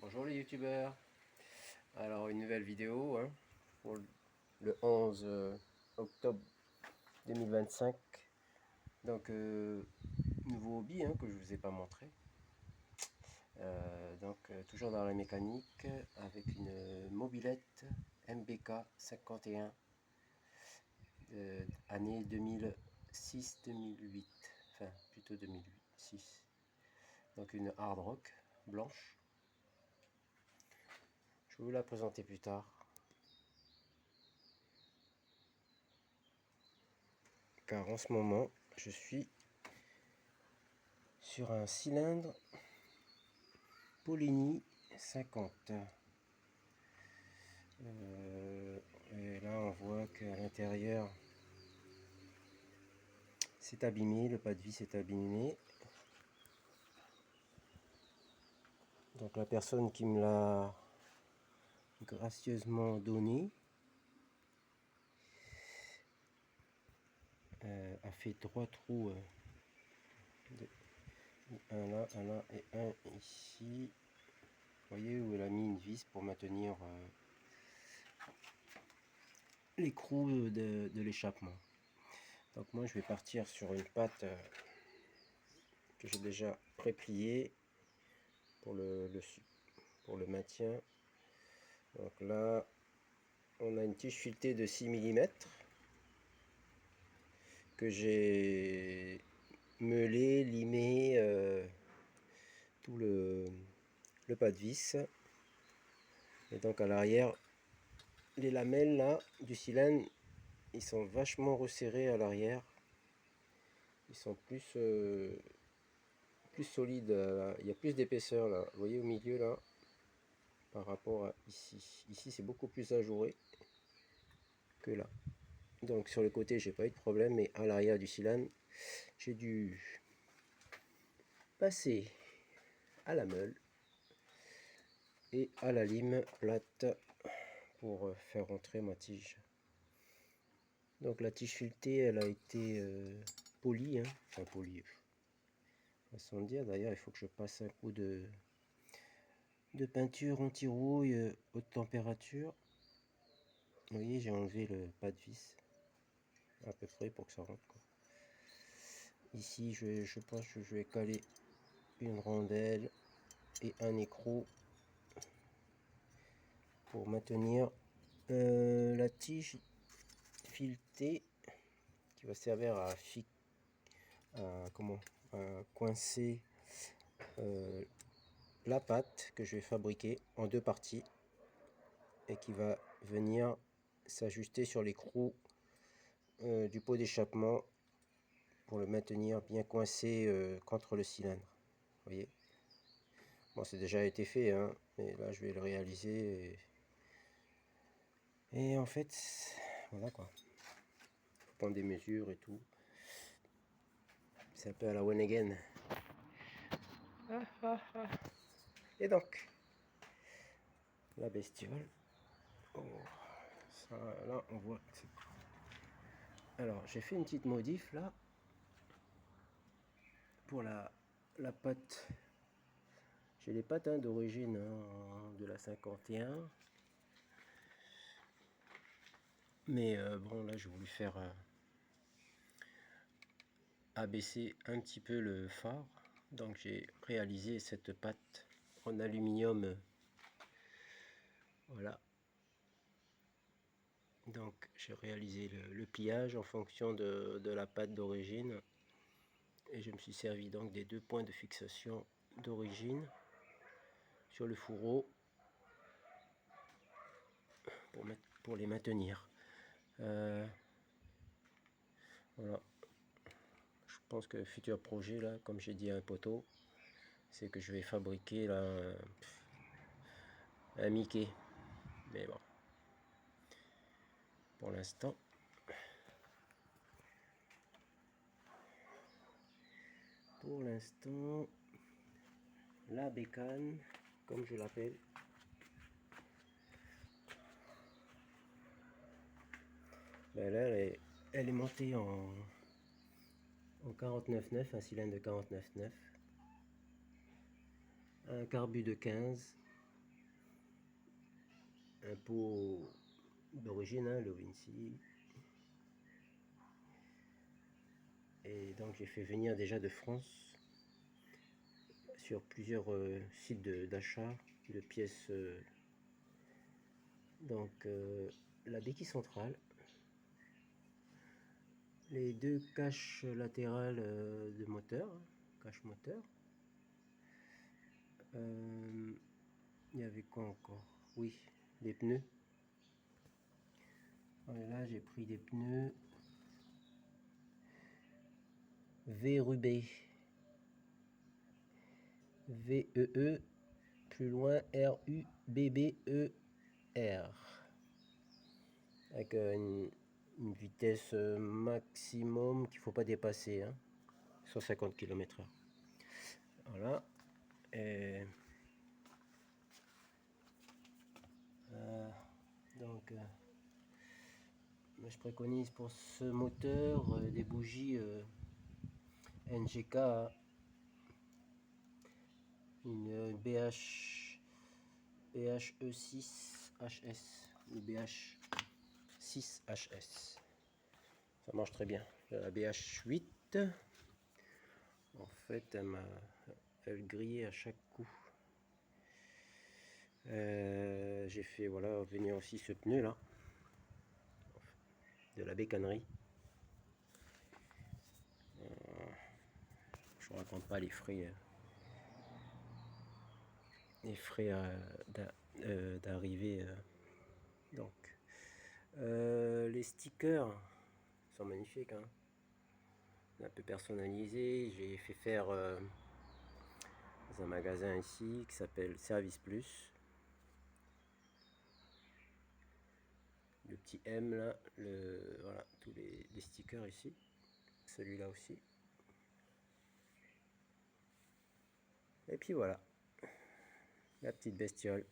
Bonjour les youtubeurs. Alors une nouvelle vidéo pour le 11 octobre 2025. Donc nouveau hobby que je vous ai pas montré. Toujours dans la mécanique avec une mobilette MBK 51 année 2006-2008. Enfin plutôt 2006. Donc une hard rock blanche. Je vais vous la présenter plus tard. Car en ce moment, je suis sur un cylindre Polini 50. Et là, on voit qu'à l'intérieur, c'est abîmé, le pas de vis est abîmé. Donc la personne qui me l'a gracieusement donné a fait 3 trous, un là et un ici. Vous voyez où elle a mis une vis pour maintenir l'écrou de l'échappement. Donc moi je vais partir sur une patte que j'ai déjà prépliée pour le maintien. Donc là on a une tige filetée de 6 mm que j'ai meulé, limé tout le pas de vis. Et donc à l'arrière, les lamelles là du cylindre, ils sont vachement resserrés à l'arrière. Ils sont plus solides. Il y a plus d'épaisseur là. Vous voyez au milieu là, par rapport à ici. Ici c'est beaucoup plus ajouré que là. Donc sur le côté j'ai pas eu de problème, mais à l'arrière du cylindre j'ai dû passer à la meule et à la lime plate pour faire rentrer ma tige. Donc la tige filetée elle a été polie, enfin polie, façon de dire. D'ailleurs il faut que je passe un coup de peinture anti-rouille haute température. Vous voyez, j'ai enlevé le pas de vis à peu près pour que ça rentre, quoi. Ici je pense que je vais caler une rondelle et un écrou pour maintenir la tige filetée qui va servir à coincer la pâte que je vais fabriquer en 2 parties et qui va venir s'ajuster sur l'écrou du pot d'échappement pour le maintenir bien coincé contre le cylindre. Vous voyez, bon, c'est déjà été fait, mais là je vais le réaliser et en fait voilà quoi, faut prendre des mesures et tout. C'est un peu à la one again. Et donc la bestiole, oh, ça, là on voit que alors j'ai fait une petite modif là pour la patte. J'ai les pattes d'origine de la 51, mais bon là j'ai voulu faire abaisser un petit peu le phare, donc j'ai réalisé cette patte en aluminium. Voilà, donc j'ai réalisé le pliage en fonction de la patte d'origine et je me suis servi donc des 2 points de fixation d'origine sur le fourreau pour les maintenir. Voilà, je pense que le futur projet là, comme j'ai dit à un poteau, c'est que je vais fabriquer là un Mickey, mais bon, pour l'instant la bécane comme je l'appelle, ben là elle est montée en 49,9, un cylindre de 49,9, un carbu de 15 un pot d'origine, hein, le Vinci. Et donc j'ai fait venir déjà de France sur plusieurs sites d'achat de pièces. Donc la béquille centrale, les deux caches latérales de moteur, cache moteur. Il y avait quoi encore? Oui, des pneus. Et là j'ai pris des pneus V-Rubé. V-E-E, plus loin R-U-B-B-E-R. Avec une vitesse maximum qu'il ne faut pas dépasser, hein, 150 km/h. Voilà. Et donc je préconise pour ce moteur des bougies NGK, une BHE6HS ou BH6HS. Ça marche très bien. La BH8, en fait, elle grillait à chaque coup. J'ai fait voilà venir aussi ce pneu là de la bécannerie. Je raconte pas les frais d'arrivée. Donc les stickers sont magnifiques, hein. Un peu personnalisé. J'ai fait faire dans un magasin ici qui s'appelle Service Plus. Le petit M là, voilà, tous les stickers ici. Celui-là aussi. Et puis voilà, la petite bestiole.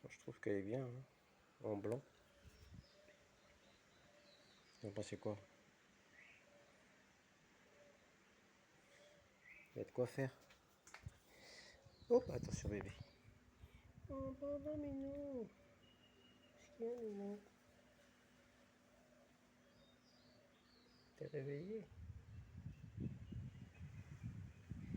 Je trouve qu'elle est bien, hein, en blanc. Vous en pensez quoi? Il y a de quoi faire. Oh, attention bébé. Oh, pardon, mais non. Qu'est-ce qu'il y a, Minou? T'es réveillé?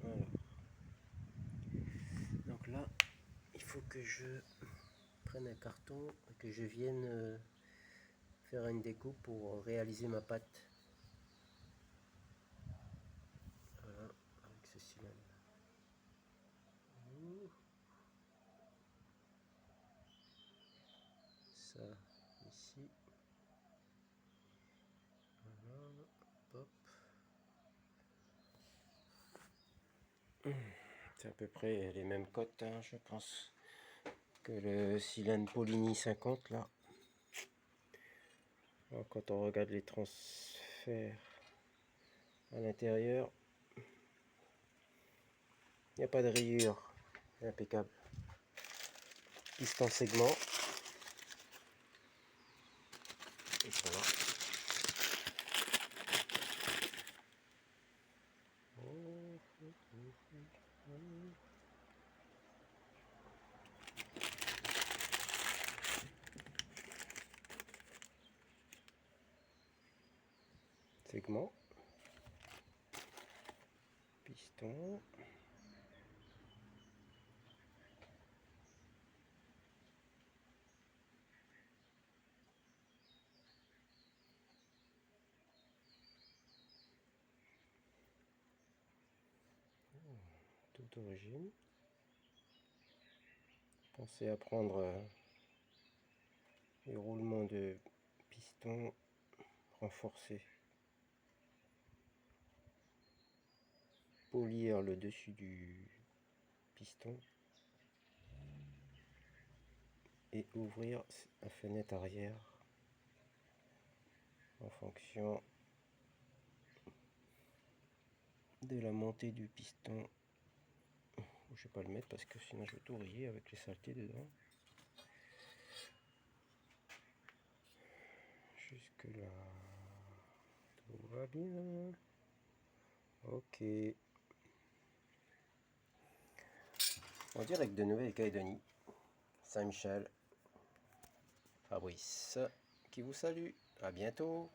Voilà. Donc là, il faut que je prenne un carton et que je vienne faire une découpe pour réaliser ma pâte. Voilà, avec ce cylindre. Ça, ici. Voilà, hop. C'est à peu près les mêmes cotes, hein, je pense, que le cylindre Polini 50 là. Alors, quand on regarde les transferts à l'intérieur, il n'y a pas de rayure, c'est impeccable. Piston segment. Et voilà. Segment. Piston. Toute origine. Pensez à prendre les roulements de piston renforcés. Polir le dessus du piston et ouvrir la fenêtre arrière en fonction de la montée du piston. Je vais pas le mettre parce que sinon je vais tout rayer avec les saletés dedans. Jusque là, tout va bien. Ok. En direct de Nouvelle-Calédonie, Saint-Michel, Fabrice qui vous salue. À bientôt.